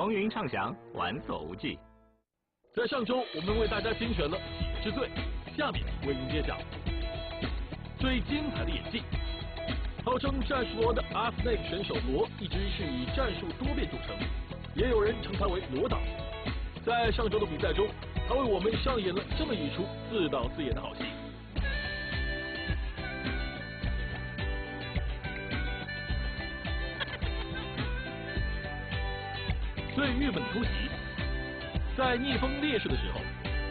风云畅想，玩所无忌。在上周，我们为大家精选了几个之最，下面为您揭晓最精彩的演技。号称战术王的阿斯内选手罗，一直是以战术多变著称，也有人称他为罗导。在上周的比赛中，他为我们上演了这么一出自导自演的好戏。最郁闷的突袭，在逆风劣势的时候，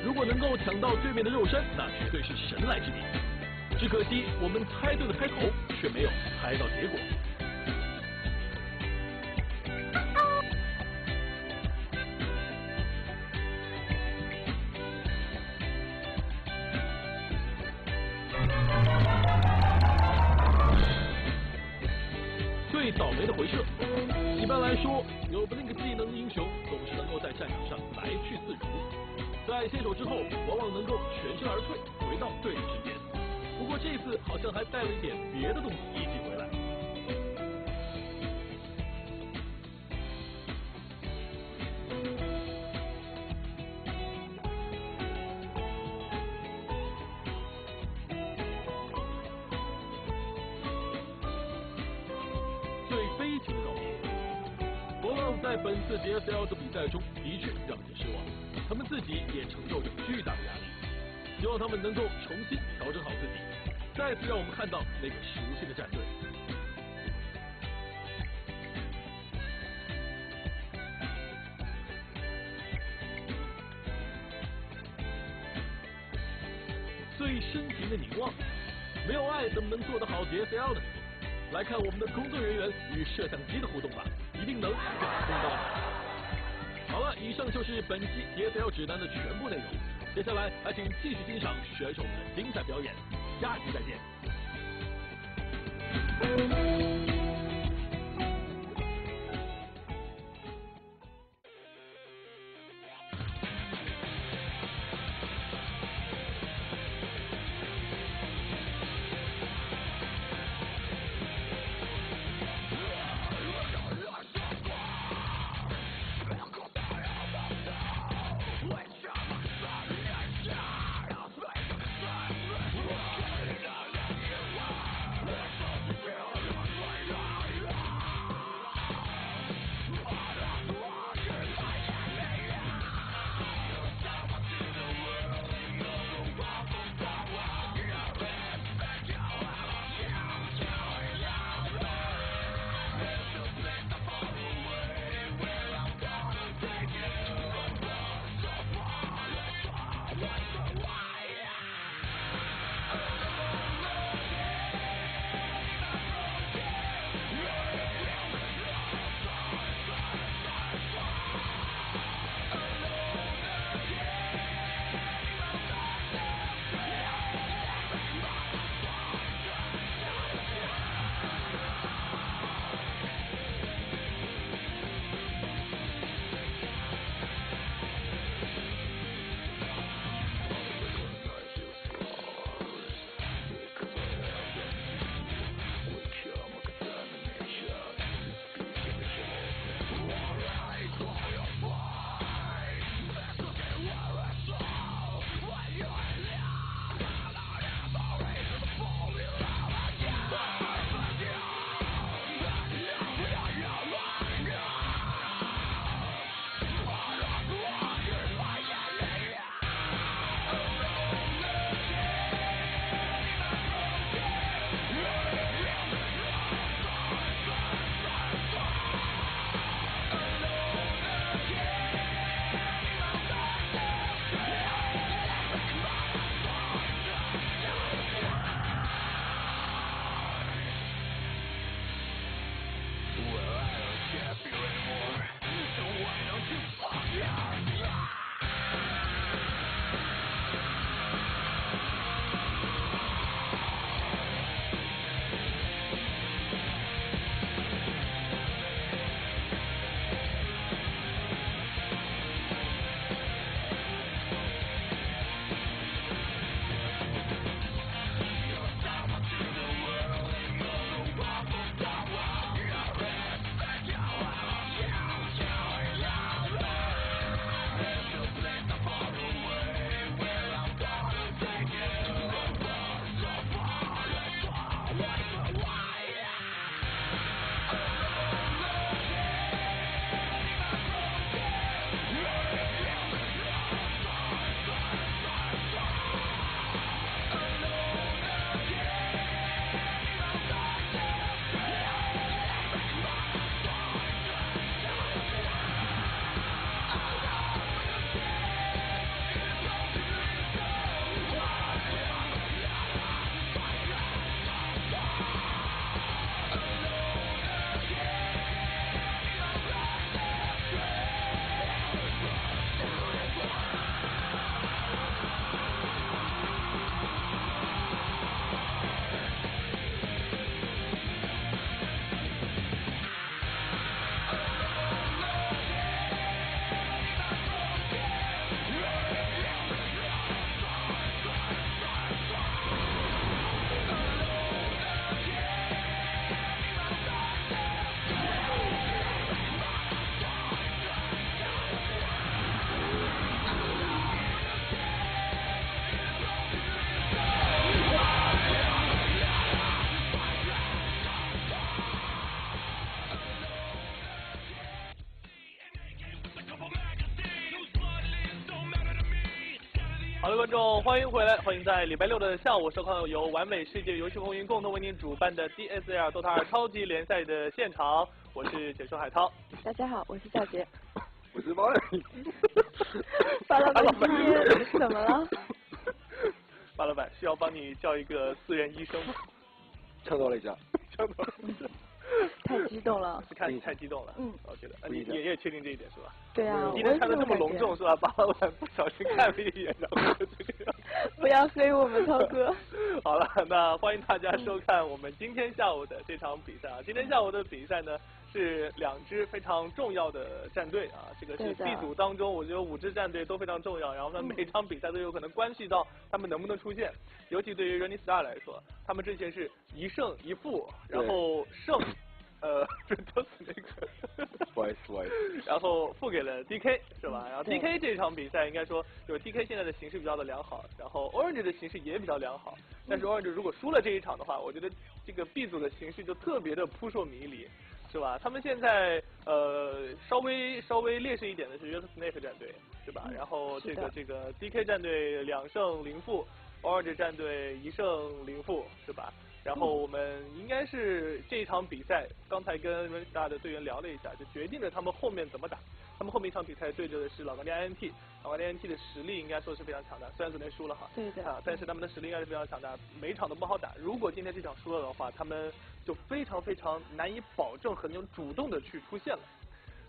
如果能够抢到对面的肉身，那绝对是神来之笔。只可惜我们猜对了开头，却没有猜到结果。最倒霉的回射，一般来说，有那个技能的英雄总是能够在战场上来去自如，在先手之后，往往能够全身而退，回到对手身边。不过这次好像还带了一点别的东西一起回来。最悲情的告别，国浪在本次 DSL 的比赛中的确让人失望，他们自己也承受着巨大的压力。希望他们能够重新调整好自己，再次让我们看到那个熟悉的战队。最深情的凝望，没有爱怎么能做得好 DSL 呢？来看我们的工作人员与摄像机的互动吧，一定能感动到你。好了，以上就是本期 DSL 指南的全部内容。接下来，还请继续欣赏选手们的精彩表演，下期再见。好的，观众，欢迎回来，欢迎在礼拜六的下午收看由完美世界游戏风云共同为您主办的 DSL DOTA 2超级联赛的现场，我是解说海涛。大家好，我是夏杰。我是包人。巴老板今天怎么了？巴老板需要帮你叫一个私人医生吗？呛到了一下。呛到了。太激动了。看你太激动了。我觉得你也确定这一点是吧？对啊。今天穿的这么隆重是吧？巴老板不小心看了一眼，然后就这个。不要黑我们涛哥。好了，那欢迎大家收看我们今天下午的这场比赛啊！今天下午的比赛呢是2支非常重要的战队啊，这个是 B 组当中我觉得5支战队都非常重要，然后呢每场比赛都有可能关系到他们能不能出现，尤其对于 Running Star 来说，他们之前是1胜1负，然后胜都是那个不好意思，然后付给了 DK 是吧？然后 DK 这场比赛应该说就是 DK 现在的形势比较的良好，然后 Orange 的形势也比较良好，但是 Orange 如果输了这一场的话，我觉得这个 B 组的形势就特别的扑朔迷离，是吧？他们现在稍微劣势一点的是 Red Snake 战队，是吧？然后这个 DK 战队2胜0负 ，Orange 战队1胜0负，是吧？然后我们应该是这一场比赛，刚才跟 Running Star 的队员聊了一下，就决定了他们后面怎么打。他们后面一场比赛对着的是老干爹 INT， 老干爹 INT 的实力应该说是非常强大，虽然昨天输了哈，对的，但是他们的实力应该是非常强大，每一场都不好打。如果今天这场输了的话，他们就非常难以保证很有主动的去出现了。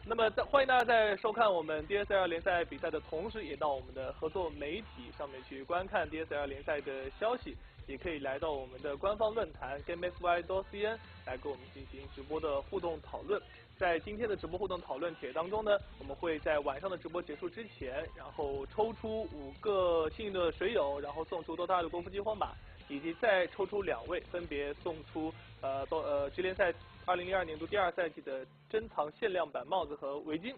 那么欢迎大家在收看我们 DSL 联赛比赛的同时，也到我们的合作媒体上面去观看 DSL 联赛的消息，也可以来到我们的官方论坛 gamefy.cn 来跟我们进行直播的互动讨论。在今天的直播互动讨论帖当中呢，我们会在晚上的直播结束之前，然后抽出5个幸运的水友，然后送出DOTA 2的国服激活码，以及再抽出2位，分别送出职联赛2002年度第2赛季的珍藏限量版帽子和围巾。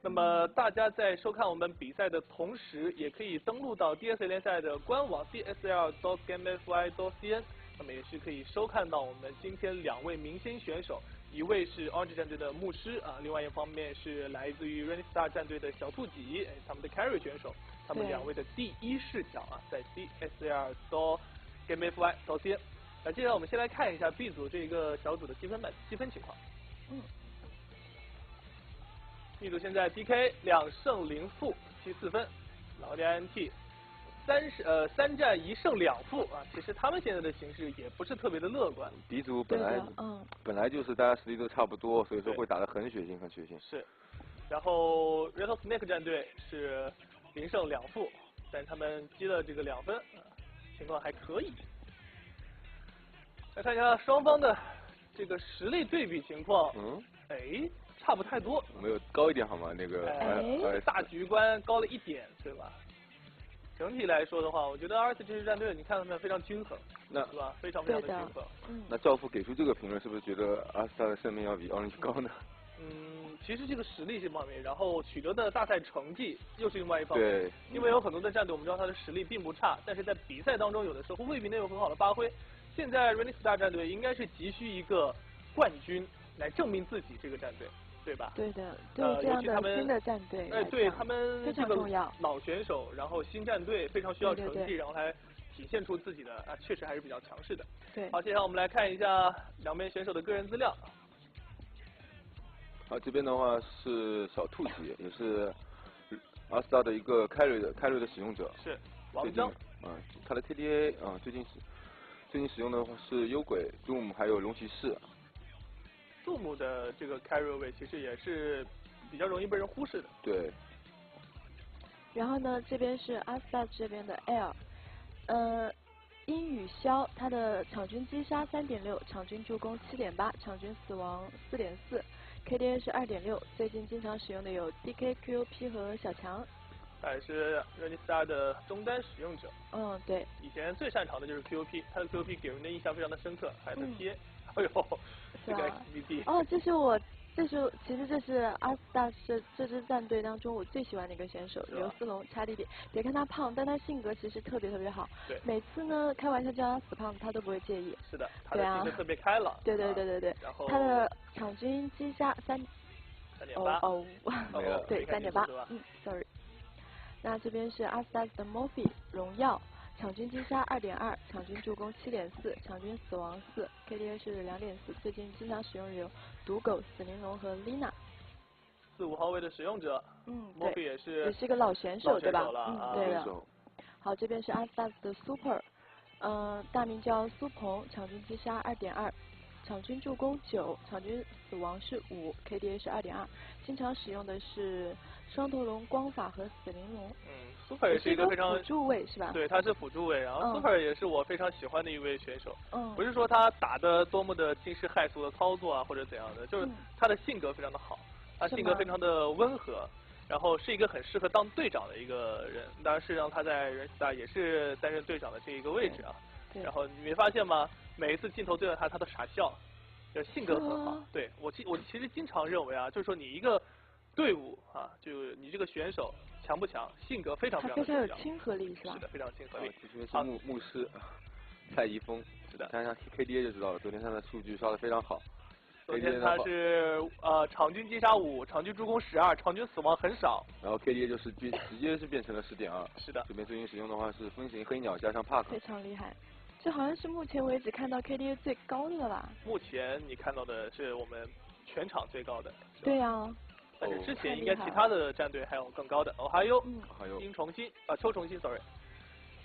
那么大家在收看我们比赛的同时，也可以登录到 DSL 联赛的官网 dsl.gamefy.cn， 那么也是可以收看到我们今天2位明星选手，一位是 Orange 战队的牧师啊，另外一方面是来自于 Running Star 战队的小兔几，他们的 carry 选手，他们2位的第一视角啊，在 dsl.gamefy.cn。那接下来我们先来看一下 B 组这个小组的积分情况。B 组现在 DK 2胜0负74分，老干爹 INT 3战1胜2负啊，其实他们现在的形势也不是特别的乐观。B 组本来就是大家实力都差不多，所以说会打得很血腥。是，然后 Red Snake 战队是0胜2负，但是他们积了这个2分，情况还可以。来看一下双方的这个实力对比情况，差不太多。没有高一点好吗？那个大局观高了1点，对吧？整体来说的话，我觉得24这支战队，你看他们非常均衡，是吧？非常的均衡。那教父给出这个评论，是不是觉得24的胜命要比 Orange 高呢？其实这个实力是一方面，然后取得的大赛成绩又是另外一方面。对。因为有很多的战队，我们知道他的实力并不差，但是在比赛当中有的时候未必能有很好的发挥。现在 Running Star 战队应该是急需一个冠军来证明自己这个战队，对吧？对的，对这样的新的战队，对他们非常重要。老选手，然后新战队非常需要成绩，然后来体现出自己的确实还是比较强势的。对。好，接下来我们来看一下2边选手的个人资料。好，这边的话是小兔几，也是Star 的一个开瑞的使用者。是。王章。他的 KDA 最近使用的话是幽鬼、Doom 还有龙骑士。Doom 的这个 carry 位其实也是比较容易被人忽视的。对。然后呢，这边是Star 这边的 L，阴雨萧，他的场均击杀3.6，场均助攻7.8，场均死亡4.4，KDA 是2.6，最近经常使用的有 DK、QP 和小强。他也是 Running Star 的中单使用者。对。以前最擅长的就是 QP， 他的 QP 给人的印象非常的深刻，还有他贴，哎呦，这个 XBD。其实这是Star 这支战队当中我最喜欢的一个选手刘思龙，差弟弟。别看他胖，但他性格其实特别好。对。每次呢开玩笑叫他死胖，他都不会介意。是的，他的性格特别开朗。对。然后他的场均击杀3.8。3.8。对，3.8。sorry。那这边是阿斯达斯的 Morphe 荣耀，场均击杀2.2，场均助攻7.4，场均死亡4，KDA 是2.4。最近经常使用有赌狗、死灵龙和 Lina。4、5号位的使用者，对， Morphe 也是一个老选手对吧？对的。好，这边是阿斯达斯的 Super， 大名叫苏鹏，场均击杀2.2，场均助攻9，场均死亡是5，KDA 是2.2。经常使用的是双头龙、光法和死灵龙。Super 也是一个非常辅助位是吧？对，他是辅助位，然后 Super 也是我非常喜欢的一位选手。不是说他打的多么的惊世骇俗的操作啊，或者怎样的，就是他的性格非常的好，他性格非常的温和。然后是一个很适合当队长的一个人，当然事实上他在人大也是担任队长的这一个位置啊。然后你没发现吗？每一次镜头对着他，他都傻笑，就是性格很好。对我其实经常认为啊，就是说你一个队伍啊，就你这个选手强不强，性格非常非常的重要。非常有亲和力是吧？是的，非常亲和力。其实是牧师蔡怡峰，是的。看看 KDA 就知道了，昨天他的数据刷得非常好。昨天他是场均击杀5，场均助攻12，场均死亡很少。然后 KDA 就是直接是变成了10.2。是的。这边最近使用的话是风行黑鸟加上 Park。非常厉害，这好像是目前为止看到 KDA 最高的了吧？目前你看到的是我们全场最高的。对呀。但是之前应该其他的战队还有更高的。还有邱崇新 ，sorry，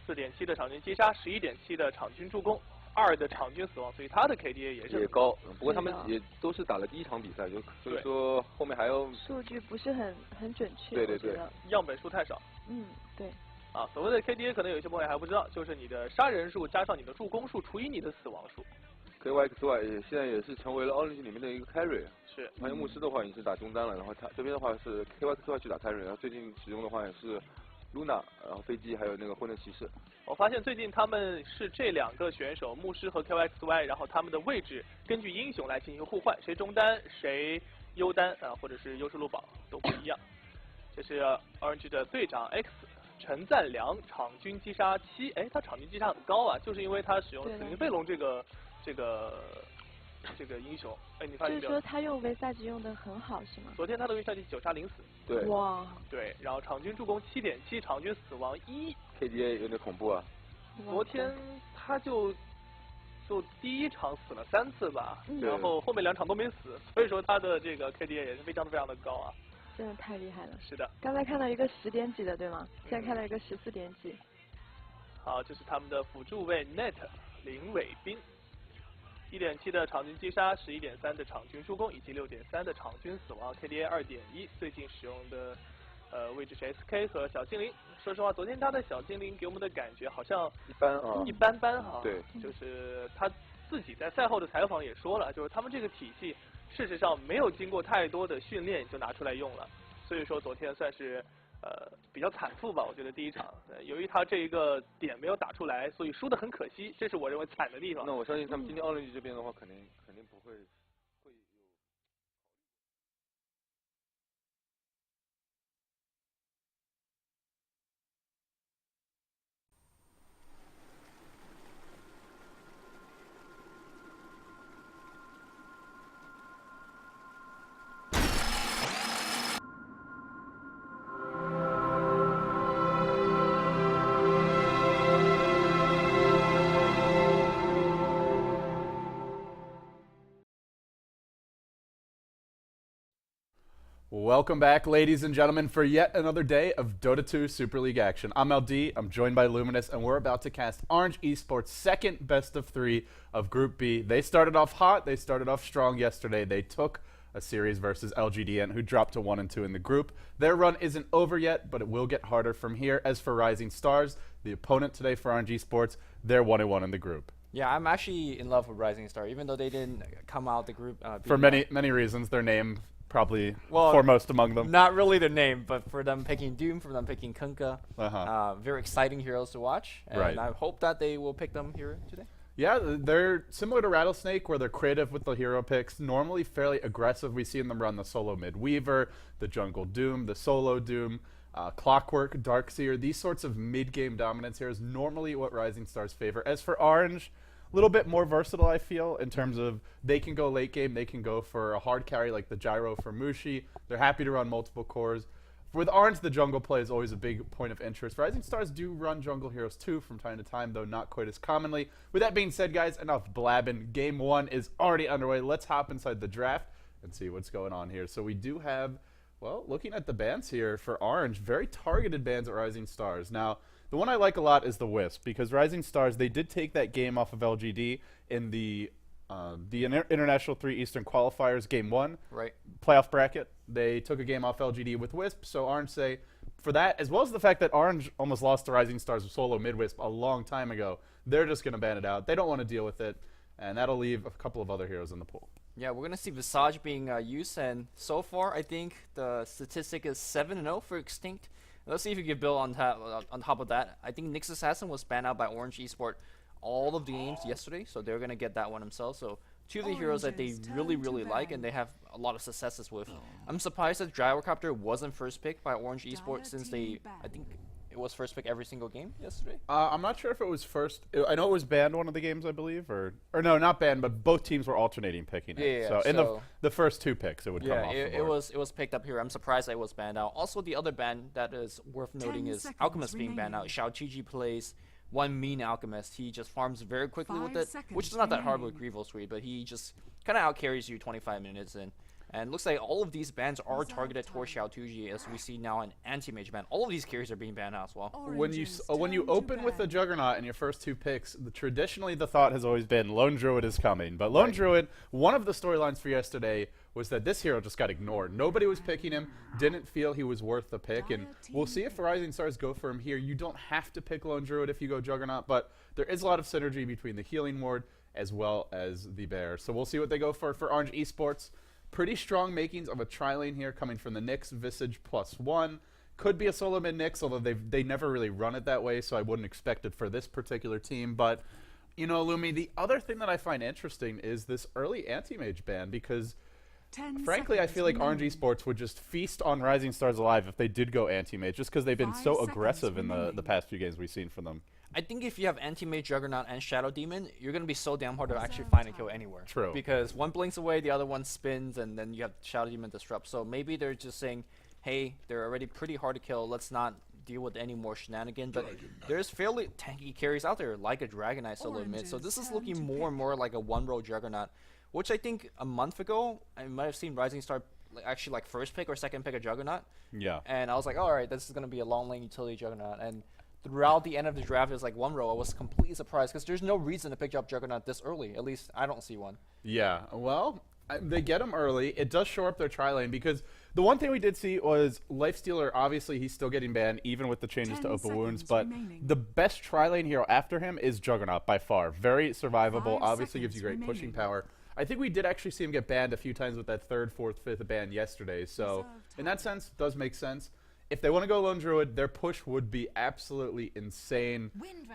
4.7的场均击杀，11.7的场均助攻。2的场均死亡，所以他的 KDA 也高，不过他们也都是打了第一场比赛，所以说后面还要数据不是很准确。对，样本数太少。对。所谓的 KDA 可能有些朋友还不知道，就是你的杀人数加上你的助攻数除以你的死亡数。KYXY 现在也是成为了Orange里面的一个 carry。是。还有牧师的话也是打中单了，然后他这边的话是 KYXY 去打 carry，然后最近使用的话也是Luna， 然后飞机还有那个混沌骑士。我发现最近他们是这2个选手，牧师和 QXY， 然后他们的位置根据英雄来进行互换，谁中单谁优单或者是优势路宝都不一样。这是 Orange 的队长 X 陈赞良，场均击杀7，他场均击杀很高啊，就是因为他使用死灵飞龙这个英雄。你发现没有？就是说他用维赛局用的很好是吗？昨天他的维赛局9杀0死。对。哇。对，然后场均助攻7.7，场均死亡1。KDA 有点恐怖啊。昨天他就第一场死了3次吧，然后后面2场都没死，所以说他的这个 KDA 也是非常的高啊。真的太厉害了。是的。刚才看到一个10点几的对吗？现在看到一个14点几。好，这是他们的辅助位 Net 林伟斌。1.7的场均击杀，11.3的场均助攻，以及6.3的场均死亡 ，KDA 2.1。最近使用的位置是 SK 和小精灵。说实话，昨天他的小精灵给我们的感觉好像一般般哈。对。就是他自己在赛后的采访也说了，就是他们这个体系事实上没有经过太多的训练就拿出来用了，所以说昨天算是比较惨负吧，我觉得第一场，由于他这一个点没有打出来，所以输得很可惜，这是我认为惨的地方。那我相信他们今天Orange这边的话，肯定不会。Welcome back, ladies and gentlemen, for yet another day of Dota 2 Super League action. I'm LD, I'm joined by Luminous, and we're about to cast Orange Esports' second best of 3 of Group B. They started off hot, they started off strong yesterday. They took a series versus LGDN, who dropped to 1 and 2 in the group. Their run isn't over yet, but it will get harder from here. As for Rising Stars, the opponent today for Orange Esports, they're 1 and 1 in the group. Yeah, I'm actually in love with Rising Star, even though they didn't come out the group. For many reasons, their name probably foremost among them. Not really the name, but for them picking Doom, for them picking Kunkka, very exciting heroes to watch, and I hope that they will pick them here today. Yeah, they're similar to Rattlesnake, where they're creative with the hero picks, normally fairly aggressive. We've seen them run the solo mid-weaver, the jungle Doom, the solo Doom, Clockwork, Darkseer. These sorts of mid-game dominance here is normally what Rising Stars favor. As for Orange, a little bit more versatile, I feel, in terms of they can go late game, they can go for a hard carry like the Gyro for Mushi. They're happy to run multiple cores. with Orange, the jungle play is always a big point of interest. Rising Stars do run jungle heroes too from time to time, though not quite as commonly. With that being said, guys, enough blabbing. Game 1 is already underway. Let's hop inside the draft and see what's going on here. So we do have, well, looking at the bans here for Orange, very targeted bans at Rising Stars. Now, the one I like a lot is the Wisp, because Rising Stars, they did take that game off of LGD in the International 3 Eastern Qualifiers, Game 1, right, playoff bracket. They took a game off LGD with Wisp, so Orange say, for that, as well as the fact that Orange almost lost to Rising Stars with solo mid-Wisp a long time ago, they're just going to ban it out. They don't want to deal with it, and that'll leave a couple of other heroes in the pool. Yeah, we're going to see Visage being used, and so far, I think the statistic is 7-0 for Extinct. Let's see if you can build on top of that. I think Nyx Assassin was banned out by Orange Esport all of the games yesterday, so they're going to get that one themselves. So two of the heroes that they really, really like and they have a lot of successes with. I'm surprised that Gyrocopter wasn't first pick by Orange Esports since they, I think it was first pick every single game yesterday. I'm not sure if it was first. I know it was banned one of the games, I believe, or no, not banned, but both teams were alternating picking it. Yeah, so in the first 2 picks, it would come off the board. It was picked up here. I'm surprised that it was banned out. Also, the other ban that is worth noting is Alchemist being banned out. Xiao Qiji plays one mean Alchemist. He just farms very quickly with it, which is not that hard with Grievous Reed, but he just kind of out-carries you 25 minutes in. And it looks like all of these bans are targeted towards Xiao Tuji, as we see now an anti-mage ban. All of these carries are being banned out as well. When you open with a Juggernaut in your first 2 picks, traditionally the thought has always been Lone Druid is coming. But Lone Druid, one of the storylines for yesterday was that this hero just got ignored. Nobody was picking him, didn't feel he was worth the pick, and we'll see if Rising Stars go for him here. You don't have to pick Lone Druid if you go Juggernaut, but there is a lot of synergy between the Healing Ward as well as the Bear. So we'll see what they go for Orange Esports. Pretty strong makings of a tri-lane here coming from the Nyx, Visage +1. Could be a solo mid Nyx, although they never really run it that way, so I wouldn't expect it for this particular team. But, you know, Lumi, the other thing that I find interesting is this early anti-mage ban, because frankly, I feel like Orange Esports would just feast on Rising Stars alive if they did go anti-mage, just because they've been so aggressive in the past few games we've seen from them. I think if you have Anti-Mage, Juggernaut, and Shadow Demon, you're going to be so damn hard to actually find a kill anywhere. True. Because one blinks away, the other one spins, and then you have Shadow Demon disrupt. So maybe they're just saying, hey, they're already pretty hard to kill, let's not deal with any more shenanigans. But there's fairly tanky carries out there, like a Dragonite solo mid. So this is looking more and more like a one-row Juggernaut, which I think a month ago, I might have seen Rising Star actually like first pick or second pick a Juggernaut. Yeah. And I was like, all right, this is going to be a long lane utility Juggernaut. And throughout the end of the draft, it was like one row. I was completely surprised because there's no reason to pick up Juggernaut this early. At least I don't see one. Yeah, well, they get him early. It does shore up their tri-lane because the one thing we did see was Lifestealer, obviously he's still getting banned even with the changes to open wounds, but the best tri-lane hero after him is Juggernaut by far. Very survivable, obviously gives you great pushing power. I think we did actually see him get banned a few times with that 3rd, 4th, 5th ban yesterday, so in that sense, it does make sense. If they want to go Lone Druid, their push would be absolutely insane.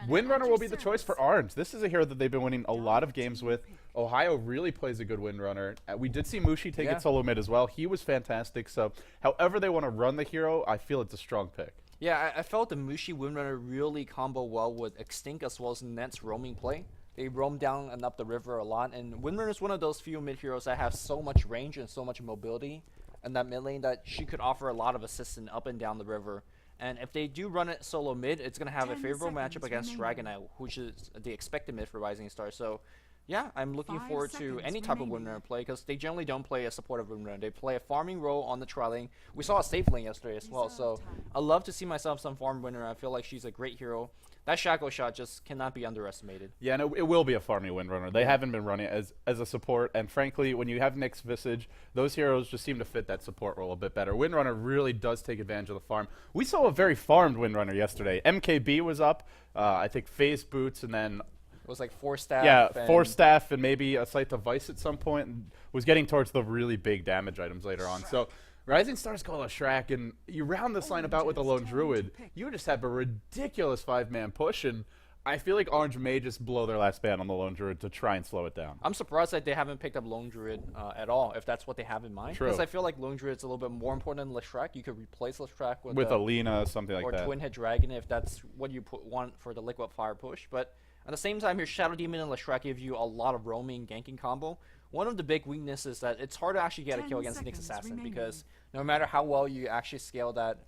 Windrunner will be the choice for Orange. This is a hero that they've been winning a lot of games with. Ohio really plays a good Windrunner. We did see Mushi take it solo mid as well. He was fantastic. So however they want to run the hero, I feel it's a strong pick. Yeah, I felt the Mushi Windrunner really combo well with Extinct as well as Net's roaming play. They roam down and up the river a lot. And Windrunner is one of those few mid heroes that have so much range and so much mobility in that mid lane that she could offer a lot of assistance up and down the river. And if they do run it solo mid, it's going to have a favorable matchup against Dragonite, which is the expected mid for Rising Star. So, yeah, I'm looking forward to any type of Windrunner play because they generally don't play a supportive Windrunner. They play a farming role on the tri lane. We saw a safe lane yesterday as well. So, I love to see myself some farm Windrunner. I feel like she's a great hero. That Shackle Shot just cannot be underestimated. Yeah, and it will be a farming Windrunner. They haven't been running it as a support, and frankly, when you have Nyx Visage, those heroes just seem to fit that support role a bit better. Windrunner really does take advantage of the farm. We saw a very farmed Windrunner yesterday. MKB was up, I think Phase Boots, and then it was like 4 staff. Yeah, 4 staff and maybe a Scythe of Vice at some point, and was getting towards the really big damage items later on. So Rising Stars call a Shrek, and you round this line about with a Lone Druid, you just have a ridiculous 5-man push, and I feel like Orange may just blow their last ban on the Lone Druid to try and slow it down. I'm surprised that they haven't picked up Lone Druid at all, if that's what they have in mind. Because I feel like Lone Druid's a little bit more important than Leshrac. You could replace Leshrac with Alina, something like that. Or Twin Head Dragon if that's what you want for the Liquid Fire push. But at the same time, your Shadow Demon and Leshrac give you a lot of roaming, ganking combo. One of the big weaknesses is that it's hard to actually get a kill against Nyx Assassin because No matter how well you actually scale that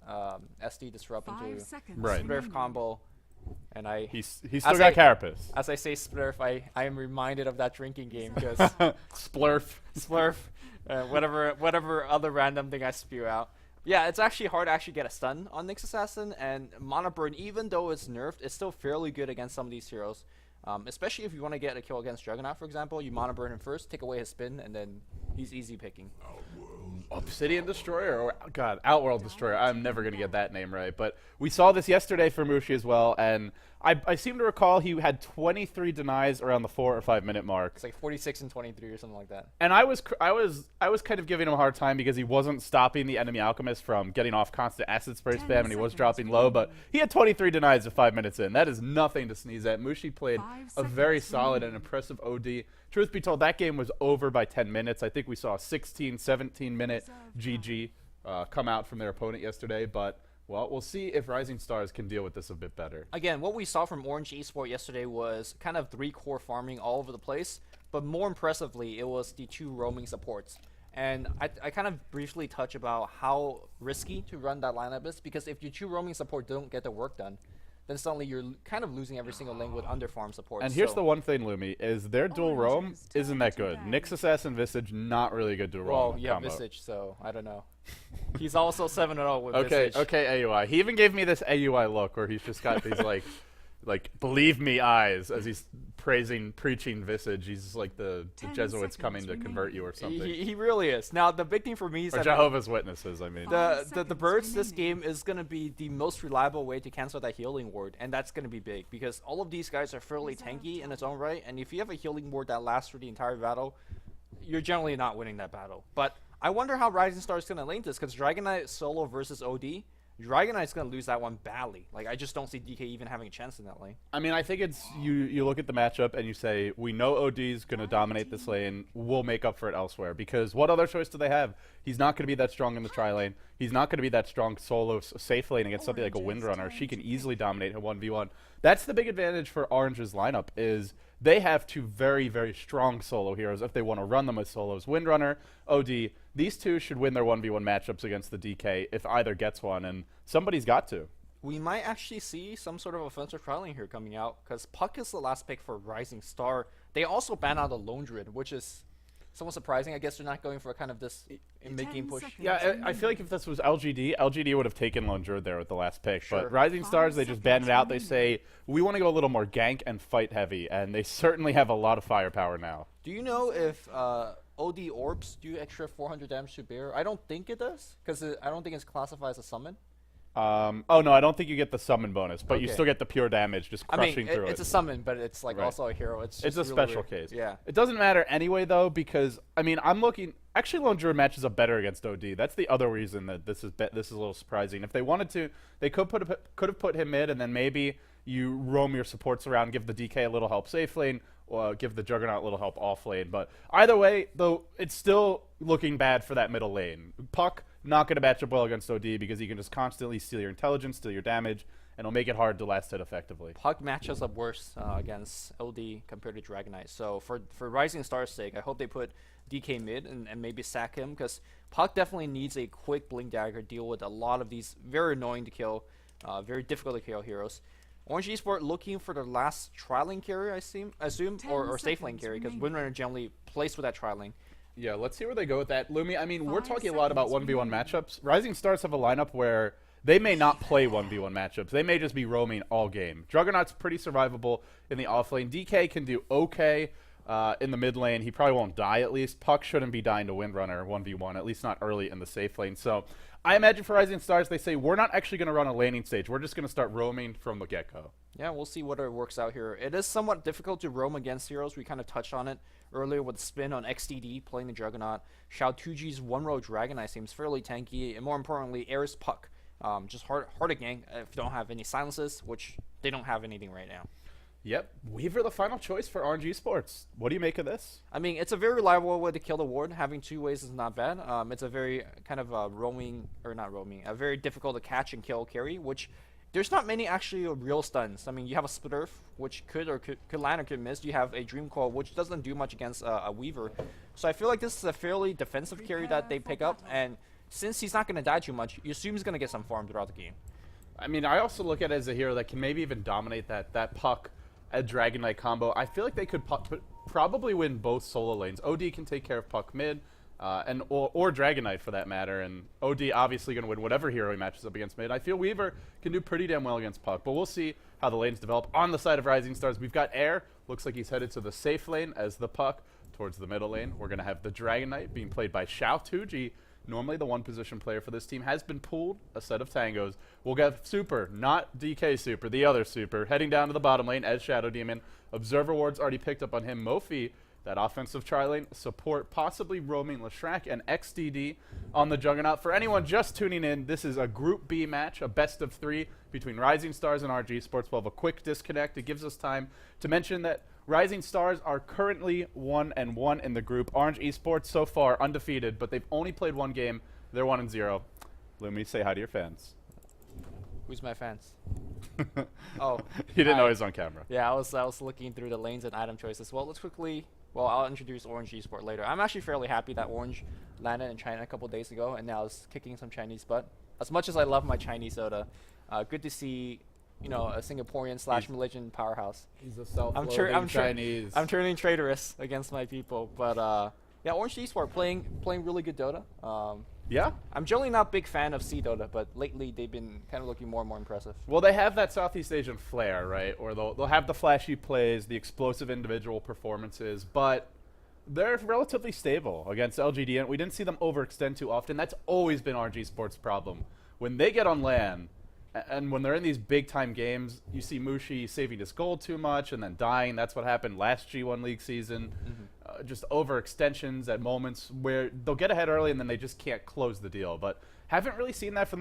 SD disrupt into Right. Splurf combo, and He's still got Carapace. As I say Splurf, I am reminded of that drinking game because Splurf. whatever other random thing I spew out. Yeah, it's actually hard to actually get a stun on Nyx Assassin, and Mana Burn, even though it's nerfed, it's still fairly good against some of these heroes. Especially if you want to get a kill against Juggernaut, for example, you Mana Burn him first, take away his spin, and then he's easy picking. Obsidian Destroyer, or God, Outworld Destroyer. I'm never gonna get that name right, but we saw this yesterday for Mushi as well, and I seem to recall he had 23 denies around the 4 or 5 minute mark. It's like 46 and 23 or something like that. And I was kind of giving him a hard time because he wasn't stopping the enemy alchemist from getting off constant acid spray spam, and he was dropping low. But he had 23 denies at 5 minutes in. That is nothing to sneeze at. Mushi played a very solid and impressive OD. Truth be told, that game was over by 10 minutes. I think we saw a 16, 17-minute GG come out from their opponent yesterday. But, well, we'll see if Rising Stars can deal with this a bit better. Again, what we saw from Orange Esports yesterday was kind of 3-core farming all over the place. But more impressively, it was the 2 roaming supports. And I kind of briefly touch about how risky to run that lineup is. Because if your 2 roaming support don't get the work done, then suddenly you're kind of losing every single lane with underfarm support. And here's the one thing, Lumi, is their dual roam isn't that good. Nyx Assassin Visage, not really good dual roam. Well, yeah, combo. Visage, so I don't know. He's also 7-0 with Visage. Okay, AUI. He even gave me this AUI look where he's just got these like believe me eyes as he's preaching Visage. He's just like the Jesuits coming to convert you or something. He really is. Now the big thing for me is or that Jehovah's Witnesses, I mean. The birds this game is gonna be the most reliable way to cancel that healing ward, and that's gonna be big because all of these guys are fairly tanky in its own right, and if you have a healing ward that lasts for the entire battle, you're generally not winning that battle. But I wonder how Rising Star is gonna lane this because Dragon Knight solo versus OD. Dragon Knight's going to lose that one badly. Like, I just don't see DK even having a chance in that lane. I mean, I think it's you look at the matchup and you say, we know OD's going to dominate this lane. We'll make up for it elsewhere. Because what other choice do they have? He's not going to be that strong in the tri-lane. He's not going to be that strong solo safe lane against something like a Windrunner. She can easily dominate a 1v1. That's the big advantage for Orange's lineup is they have 2 very, very strong solo heroes if they want to run them as solos. Windrunner, OD, these 2 should win their 1v1 matchups against the DK if either gets one, and somebody's got to. We might actually see some sort of offensive trialing here coming out, because Puck is the last pick for Rising Star. They also ban out the Lone Druid, which is somewhat surprising. I guess they're not going for kind of this mid-game push. Yeah, I feel like if this was LGD would have taken Lone Druid there with the last pick. Sure. But Rising Stars, they just ban it out. They say, we want to go a little more gank and fight heavy, and they certainly have a lot of firepower now. Do you know if OD Orbs do extra 400 damage to Bear? I don't think it does, because I don't think it's classified as a summon. Oh no, I don't think you get the summon bonus, but you still get the pure damage just crushing through it. It's a summon, but it's like also a hero. It's a really special weird. case. Yeah. It doesn't matter anyway though, because I mean I'm looking. Actually, Lone Druid matches up better against OD. That's the other reason that this is a little surprising. If they wanted to, they could have put him mid, and then maybe you roam your supports around, give the DK a little help safe lane, or give the Juggernaut a little help off lane. But either way, though, it's still looking bad for that middle lane. Puck not going to match up well against OD because he can just constantly steal your intelligence, steal your damage, and it'll make it hard to last hit effectively. Puck matches up worse against OD compared to Dragon Knight. So for Rising Star's sake, I hope they put DK mid and maybe sack him, because Puck definitely needs a quick Blink Dagger deal with a lot of these very annoying to kill, very difficult to kill heroes. Orange Esports looking for their last tri-lane carry, I assume, or safe lane carry, because Windrunner generally plays with that tri-lane. Yeah, let's see where they go with that. Lumi, I mean, we're talking a lot about 1v1 matchups. Rising Stars have a lineup where they may not play 1v1 matchups. They may just be roaming all game. Juggernaut's pretty survivable in the off lane. DK can do okay in the mid lane. He probably won't die at least. Puck shouldn't be dying to Windrunner 1v1, at least not early in the safe lane. So I imagine for Rising Stars, they say, we're not actually going to run a laning stage. We're just going to start roaming from the get-go. Yeah, we'll see whether it works out here. It is somewhat difficult to roam against heroes. We kind of touched on it earlier with Spin on XDD playing the Juggernaut. Xiao 2G's one-row Dragon Knight seems fairly tanky, and more importantly, Air's Puck. Just hard to gank if you don't have any silences, which they don't have anything right now. Yep, Weaver the final choice for RNG Sports. What do you make of this? I mean, it's a very reliable way to kill the ward. Having 2 ways is not bad. It's a very kind of a very difficult to catch and kill carry, which there's not many actually real stuns. I mean, you have a Splurf, which could land or could miss. You have a Dream Coil, which doesn't do much against a Weaver. So I feel like this is a fairly defensive carry that they pick up, and since he's not going to die too much, you assume he's going to get some farm throughout the game. I mean, I also look at it as a hero that can maybe even dominate that puck at Dragon Knight combo. I feel like they could probably win both solo lanes. OD can take care of puck mid, or Dragon Knight for that matter, and OD obviously going to win whatever hero he matches up against mid. I feel Weaver can do pretty damn well against puck, but we'll see how the lanes develop. On the side of Rising Stars, we've got Air. Looks like he's headed to the safe lane as the puck towards the middle lane. We're going to have the Dragon Knight being played by Xiao Tuji. Normally the one position player for this team has been pulled a set of tangos. We'll get Super, not DK Super, the other Super, heading down to the bottom lane as Shadow Demon. Observer Ward's already picked up on him. Mofi, that offensive tri-lane support, possibly roaming Leshrac and XDD on the Juggernaut. For anyone just tuning in, this is a Group B match, a best of 3 between Rising Stars and RG Sports. We'll have a quick disconnect. It gives us time to mention that Rising Stars are currently 1-1 in the group. Orange Esports so far undefeated, but they've only played one game. They're 1-0. Lumi, say hi to your fans. Who's my fans? Oh, you didn't know he was on camera. Yeah, I was looking through the lanes and item choices. Well, let's quickly. Well, I'll introduce Orange Esport later. I'm actually fairly happy that Orange landed in China a couple days ago, and now is kicking some Chinese butt. As much as I love my Chinese soda, good to see, you know, a Singaporean / Malaysian powerhouse. He's a self-loathing Chinese. I'm turning traitorous against my people, but yeah, Orange Esport playing really good Dota. Yeah? I'm generally not a big fan of C Dota, but lately they've been kind of looking more and more impressive. Well, they have that Southeast Asian flair, right? Or they'll have the flashy plays, the explosive individual performances, but they're relatively stable against LGD, and we didn't see them overextend too often. That's always been RG Sports' problem. When they get on LAN, and when they're in these big-time games, you see Mushi saving his gold too much and then dying. That's what happened last G1 League season. Just overextensions at moments where they'll get ahead early and then they just can't close the deal. But haven't really seen that from